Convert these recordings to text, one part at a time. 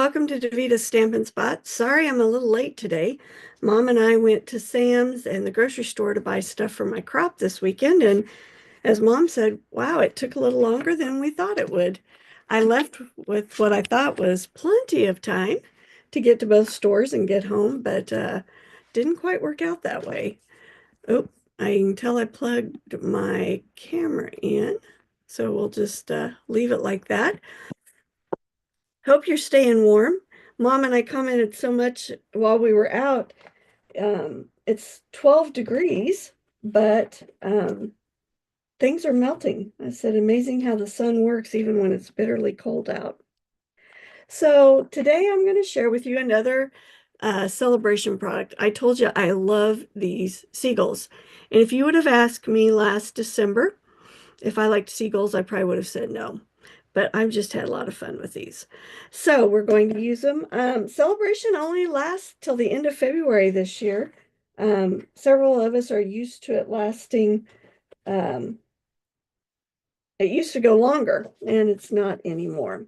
welcome to Davita's Stampin' Spot. Sorry I'm a little late today. Mom and I went to Sam's and the grocery store to buy stuff for my crop this weekend, and as Mom said, wow, it took a little longer than we thought it would. I left with what I thought was plenty of time to get to both stores and get home, but didn't quite work out that way. Oh, I can tell I plugged my camera in, so we'll just leave it like that. Hope you're staying warm. Mom and I commented so much while we were out. It's 12 degrees, but things are melting. I said, amazing how the sun works even when it's bitterly cold out. So today I'm going to share with you another celebration product. I told you I love these seagulls. And if you would have asked me last December if I liked seagulls, I probably would have said no. But I've just had a lot of fun with these. So we're going to use them. Celebration only lasts till the end of February this year. Several of us are used to it lasting. It used to go longer, and it's not anymore.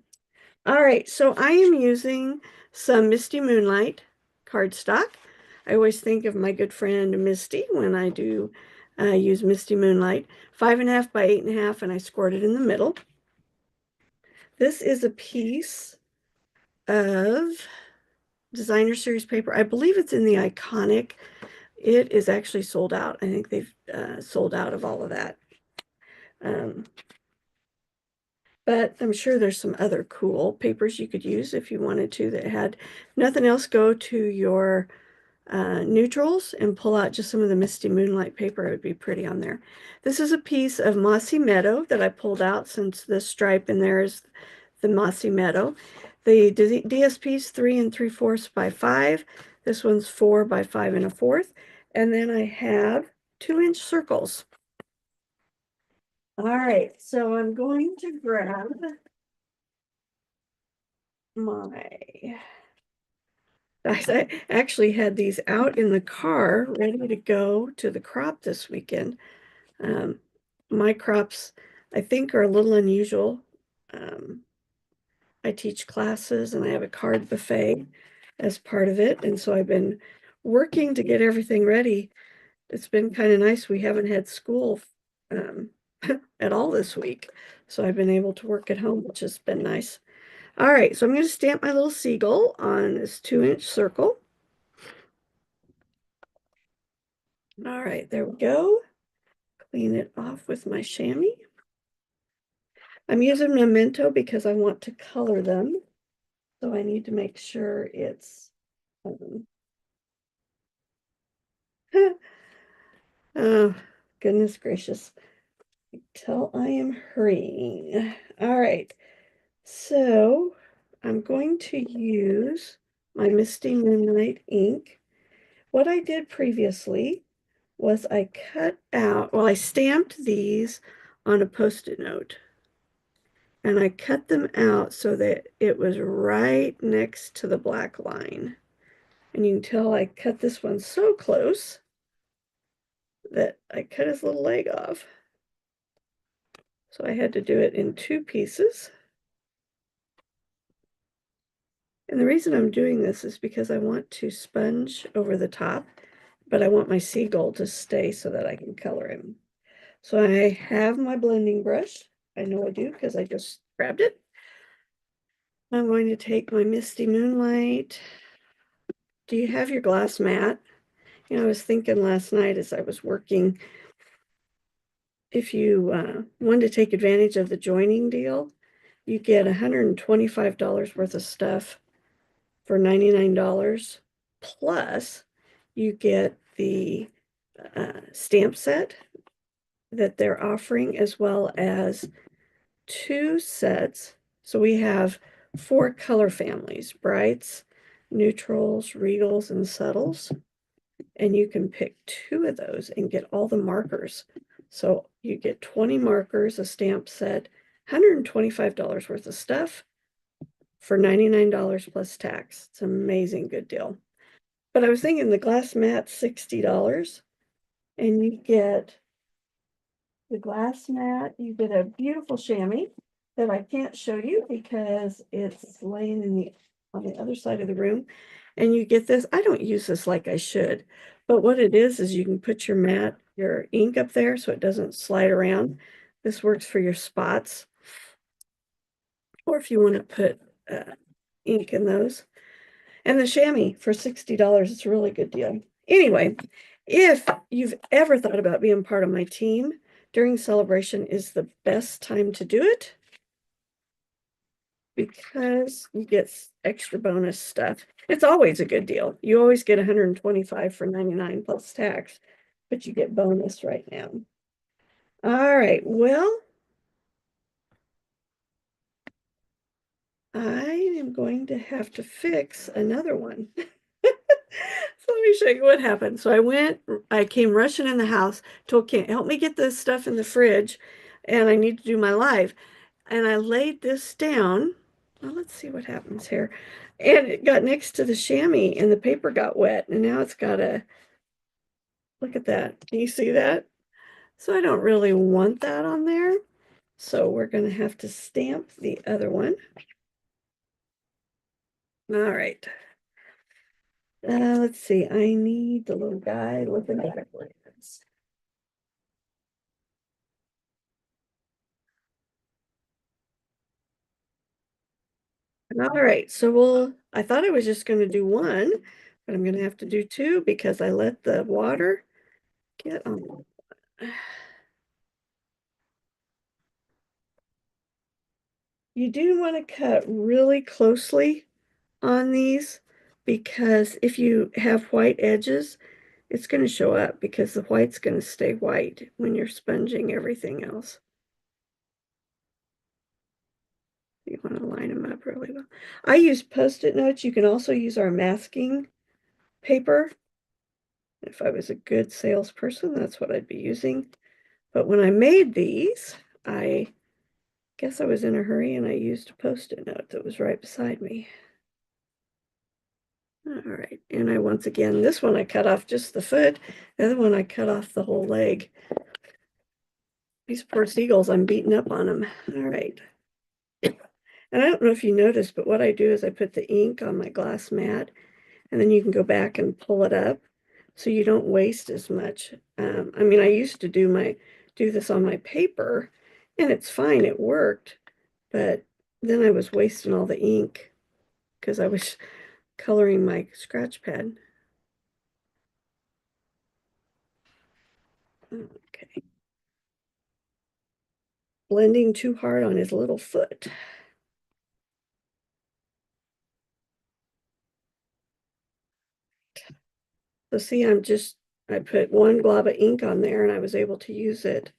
All right, so I am using some Misty Moonlight cardstock. I always think of my good friend Misty when I do use Misty Moonlight. 5.5 by 8.5, and I scored it in the middle. This is a piece of designer series paper. I believe it's in the Iconic. It is actually sold out. I think they've sold out of all of that. But I'm sure there's some other cool papers you could use if you wanted to that had nothing else. Go to your neutrals and pull out just some of the Misty Moonlight paper. It would be pretty on there. This is a piece of Mossy Meadow that I pulled out since the stripe in there is the Mossy Meadow. The DSP is 3 3/4 by 5. This one's 4 by 5 1/4. And then I have 2-inch circles. All right, so I'm going to grab my, I actually had these out in the car ready to go to the crop this weekend. My crops, I think, are a little unusual. I teach classes and I have a card buffet as part of it. And so I've been working to get everything ready. It's been kind of nice. We haven't had school at all this week. So I've been able to work at home, which has been nice. All right, so I'm going to stamp my little seagull on this 2-inch circle. All right, there we go. Clean it off with my chamois. I'm using Memento because I want to color them. So I need to make sure it's oh, goodness gracious. Till I am hurrying. All right, so I'm going to use my Misty Moonlight ink. What I did previously was I cut out, well, I stamped these on a Post-it note. And I cut them out so that it was right next to the black line. And you can tell I cut this one so close that I cut his little leg off. So I had to do it in 2 pieces. And the reason I'm doing this is because I want to sponge over the top, but I want my seagull to stay so that I can color him. So I have my blending brush. I know I do because I just grabbed it. I'm going to take my Misty Moonlight. Do you have your glass mat? You know, I was thinking last night as I was working, if you wanted to take advantage of the joining deal, you get $125 worth of stuff for $99, plus you get the stamp set that they're offering, as well as 2 sets. So we have 4 color families: brights, neutrals, regals, and subtles. And you can pick 2 of those and get all the markers. So you get 20 markers, a stamp set, $125 worth of stuff for $99 plus tax. It's an amazing good deal. But I was thinking the glass mat, $60, and you get the glass mat, you get a beautiful chamois that I can't show you because it's laying in the on the other side of the room. And you get this. I don't use this like I should, but what it is you can put your ink up there so it doesn't slide around. This works for your spots, or if you want to put ink in those. And the chamois for $60, it's a really good deal. Anyway, if you've ever thought about being part of my team, during celebration is the best time to do it because you get extra bonus stuff. It's always a good deal. You always get 125 for 99 plus tax, but you get bonus right now. All right, well, I am going to have to fix another one. So let me show you what happened. So I came rushing in the house, told Kent, help me get this stuff in the fridge, and I need to do my live. And I laid this down. Well, let's see what happens here. And it got next to the chamois and the paper got wet. And now it's got look at that. Can you see that? So I don't really want that on there. So we're going to have to stamp the other one. All right. Let's see. I need the little guy looking backwards. All right, so I thought I was just going to do one, but I'm going to have to do two because I let the water get on. You do want to cut really closely on these because if you have white edges, it's going to show up because the white's going to stay white when you're sponging everything else. You want to line them up really well. I use Post-it notes. You can also use our masking paper. If I was a good salesperson, that's what I'd be using. But when I made these, I guess I was in a hurry and I used a Post-it note that was right beside me. All right, and once again, this one I cut off just the foot. The other one I cut off the whole leg. These poor seagulls, I'm beating up on them. All right. And I don't know if you noticed, but what I do is I put the ink on my glass mat, and then you can go back and pull it up so you don't waste as much. I mean, I used to do this on my paper, and it's fine, it worked, but then I was wasting all the ink because I was coloring my scratch pad. Okay. Blending too hard on his little foot. So see, I put one glob of ink on there and I was able to use it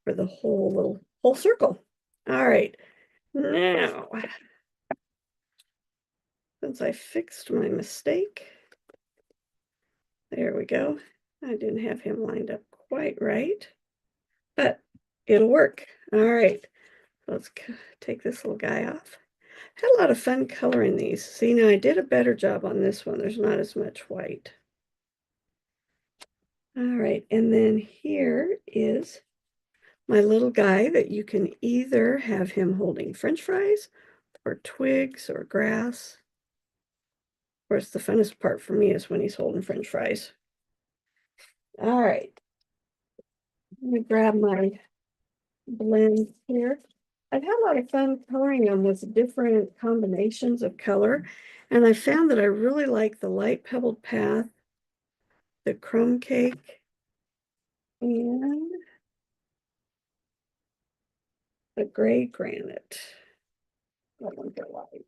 for the whole circle. All right, now, since I fixed my mistake, there we go. I didn't have him lined up quite right, but it'll work. All right, let's take this little guy off. Had a lot of fun coloring these. See, now I did a better job on this one. There's not as much white. All right, and then here is my little guy that you can either have him holding French fries or twigs or grass. Of course, the funnest part for me is when he's holding French fries. All right, let me grab my blend here. I've had a lot of fun coloring them with different combinations of color, and I found that I really like the light pebbled path, the crumb cake, and the gray granite. That one's a light.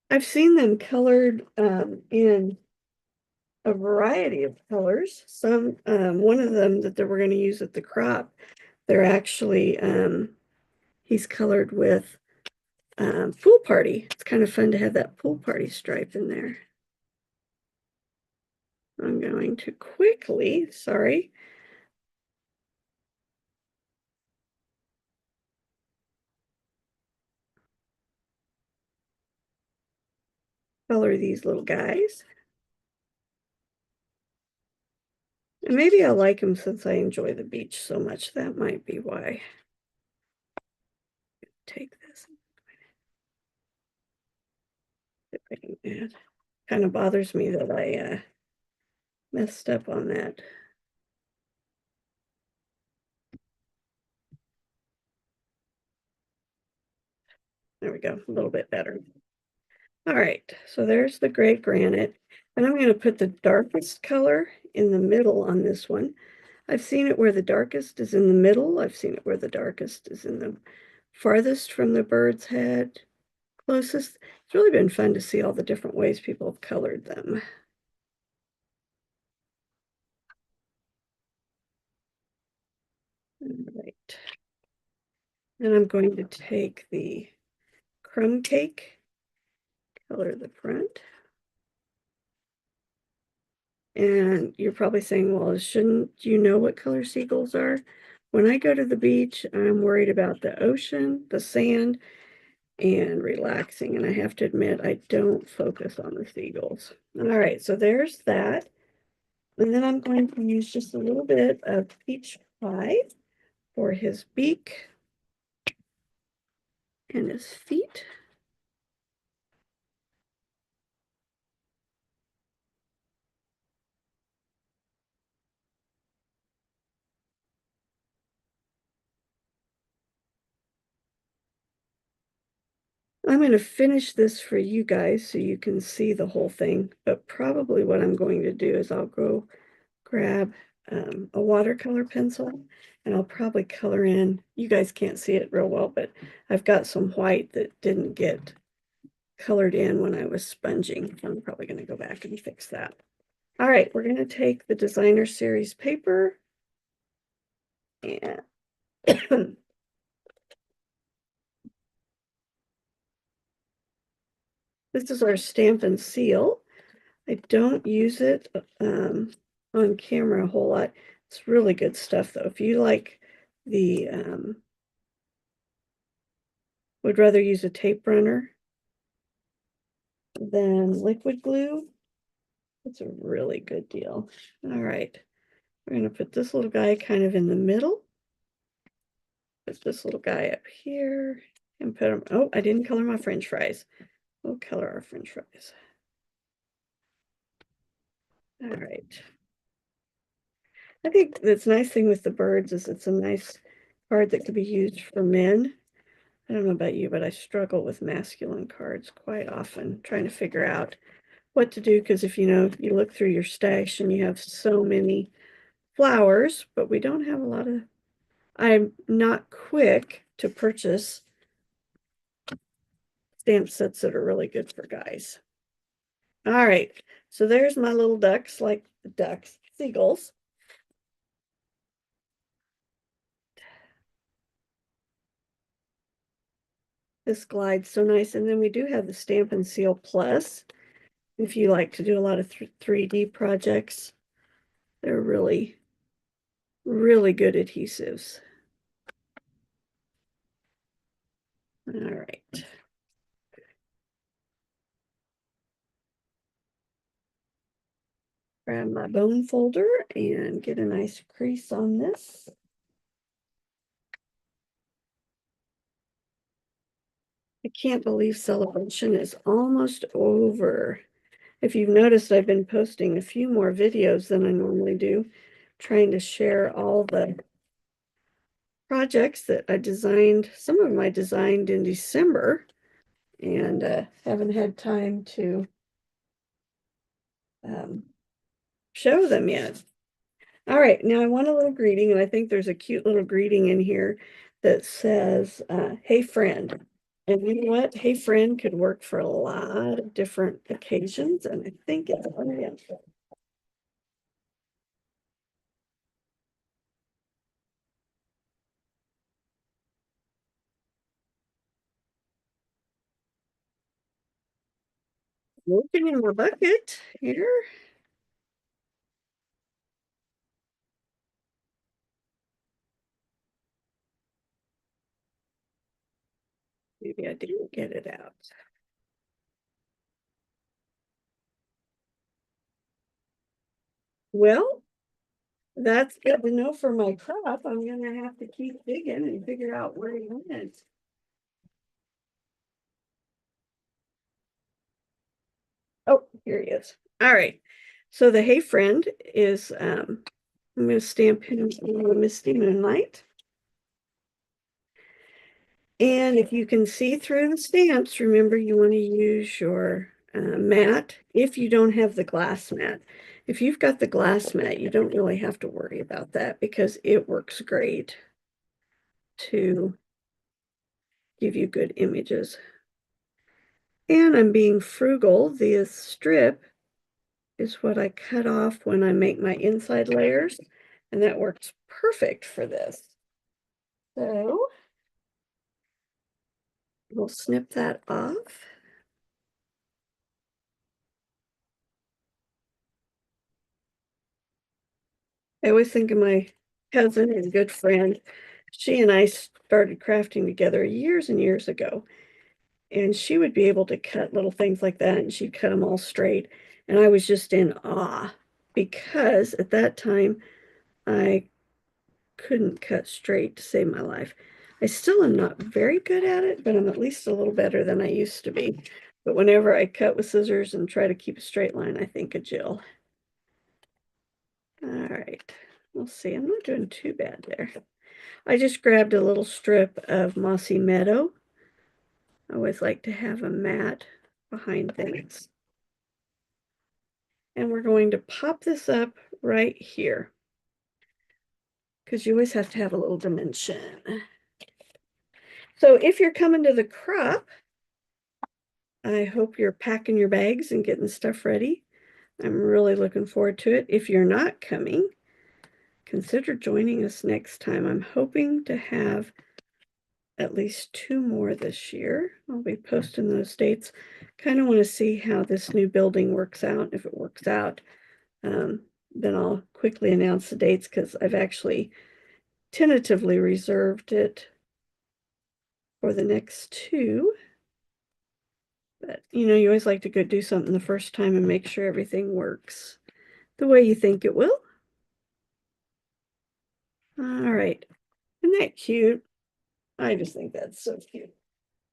I've seen them colored in a variety of colors. One of them that they were going to use at the crop, they're actually, he's colored with pool party. It's kind of fun to have that pool party stripe in there. I'm going to quickly, sorry. Color these little guys. And maybe I like them since I enjoy the beach so much. That might be why. take this. If I can add. Kind of bothers me that I messed up on that. There we go, a little bit better. All right, so there's the gray granite. And I'm going to put the darkest color in the middle on this one. I've seen it where the darkest is in the middle. I've seen it where the darkest is in the farthest from the bird's head, closest. It's really been fun to see all the different ways people have colored them. All right. And I'm going to take the crumb cake, color the front. And you're probably saying, well, shouldn't you know what color seagulls are? When I go to the beach, I'm worried about the ocean, the sand, and relaxing. And I have to admit, I don't focus on the seagulls. All right, so there's that. And then I'm going to use just a little bit of peach pie for his beak and his feet. I'm going to finish this for you guys so you can see the whole thing. But probably what I'm going to do is I'll go grab a watercolor pencil and I'll probably color in. You guys can't see it real well, but I've got some white that didn't get colored in when I was sponging. I'm probably going to go back and fix that. All right, we're going to take the designer series paper and this is our stamp and seal. I don't use it on camera a whole lot. It's really good stuff though. If you like the would rather use a tape runner than liquid glue, it's a really good deal. All right, we're going to put this little guy kind of in the middle. Put this little guy up here and put him. Oh, I didn't color my French fries. We'll color our French fries. All right. I think that's nice thing with the birds is it's a nice card that could be used for men. I don't know about you, but I struggle with masculine cards quite often, trying to figure out what to do. Because if you know, you look through your stash and you have so many flowers, but we don't have a lot of, I'm not quick to purchase stamp sets that are really good for guys. All right, so there's my little ducks, like the ducks, seagulls. This glides so nice. And then we do have the Stamp and Seal Plus. If you like to do a lot of 3D projects, they're really, really good adhesives. All right. Grab my bone folder and get a nice crease on this. I can't believe celebration is almost over. If you've noticed, I've been posting a few more videos than I normally do, trying to share all the projects that I designed. Some of them I designed in December and haven't had time to show them yet. All right, now I want a little greeting, and I think there's a cute little greeting in here that says, hey friend. And you know what? Hey friend could work for a lot of different occasions, and I think it's brilliant. Working in my bucket here. Maybe I didn't get it out. Well, that's good to know for my crop. I'm gonna have to keep digging and figure out where he went. Oh, here he is. All right. So the Hey Friend is, I'm going to stamp him in the Misty Moonlight. And if you can see through the stamps, remember you want to use your mat if you don't have the glass mat. If you've got the glass mat, you don't really have to worry about that because it works great to give you good images. And I'm being frugal. The strip is what I cut off when I make my inside layers, and that works perfect for this. So we'll snip that off. I always think of my cousin and good friend. She and I started crafting together years and years ago, and she would be able to cut little things like that, and she'd cut them all straight. And I was just in awe because at that time I couldn't cut straight to save my life. I still am not very good at it, but I'm at least a little better than I used to be. But whenever I cut with scissors and try to keep a straight line, I think of Jill. All right, we'll see. I'm not doing too bad there. I just grabbed a little strip of mossy meadow. I always like to have a mat behind things. And we're going to pop this up right here because you always have to have a little dimension. So if you're coming to the crop, I hope you're packing your bags and getting stuff ready. I'm really looking forward to it. If you're not coming, consider joining us next time. I'm hoping to have at least 2 more this year. I'll be posting those dates. Kind of want to see how this new building works out. If it works out, then I'll quickly announce the dates because I've actually tentatively reserved it for the next 2. But you always like to go do something the first time and make sure everything works the way you think it will. All right. Isn't that cute? I just think that's so cute.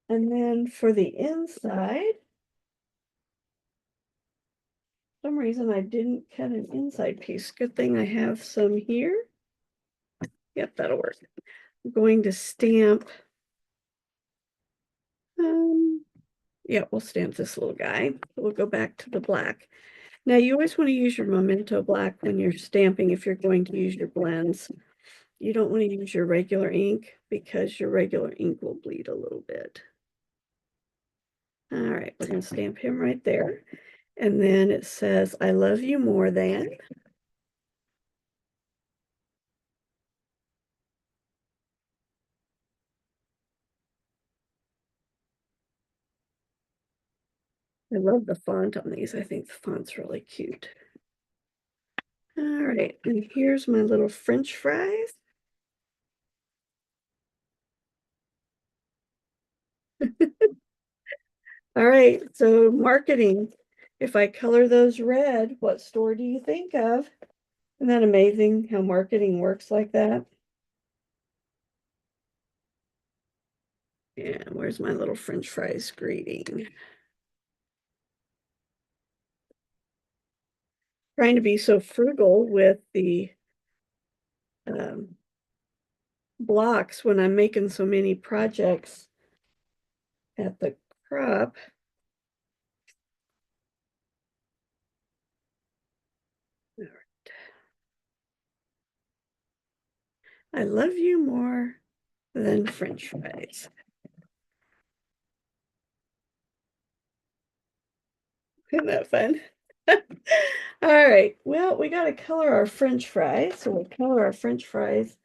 And then for the inside, for some reason I didn't cut an inside piece. Good thing I have some here. Yep, that'll work. I'm going to stamp, yeah, we'll stamp this little guy. We'll go back to the black. Now you always want to use your Memento black when you're stamping if you're going to use your blends. You don't want to use your regular ink because your regular ink will bleed a little bit. All right, we're going to stamp him right there. And then it says, I love you more than. I love the font on these. I think the font's really cute. All right, and here's my little French fries. All right, so marketing. If I color those red, what store do you think of? Isn't that amazing how marketing works like that? Yeah, where's my little French fries greeting? Trying to be so frugal with the um, blocks when I'm making so many projects at the crop. I love you more than French fries. Isn't that fun? All right, well, we got to color our French fries. So we'll color our French fries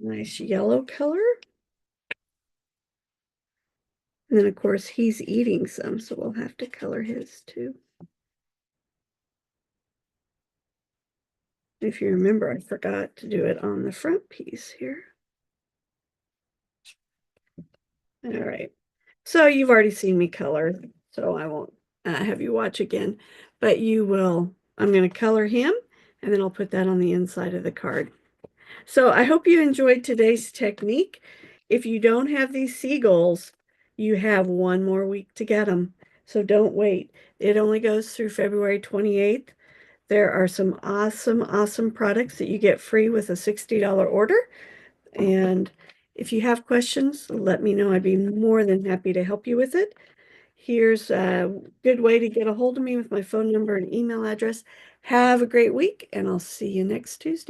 nice yellow color. And then, of course, he's eating some, so we'll have to color his too. If you remember, I forgot to do it on the front piece here. All right. So you've already seen me color, so I won't have you watch again, but you will. I'm going to color him, and then I'll put that on the inside of the card. So I hope you enjoyed today's technique. If you don't have these seagulls, you have 1 more week to get them. So don't wait. It only goes through February 28th. There are some awesome, awesome products that you get free with a $60 order. And if you have questions, let me know. I'd be more than happy to help you with it. Here's a good way to get a hold of me with my phone number and email address. Have a great week, and I'll see you next Tuesday.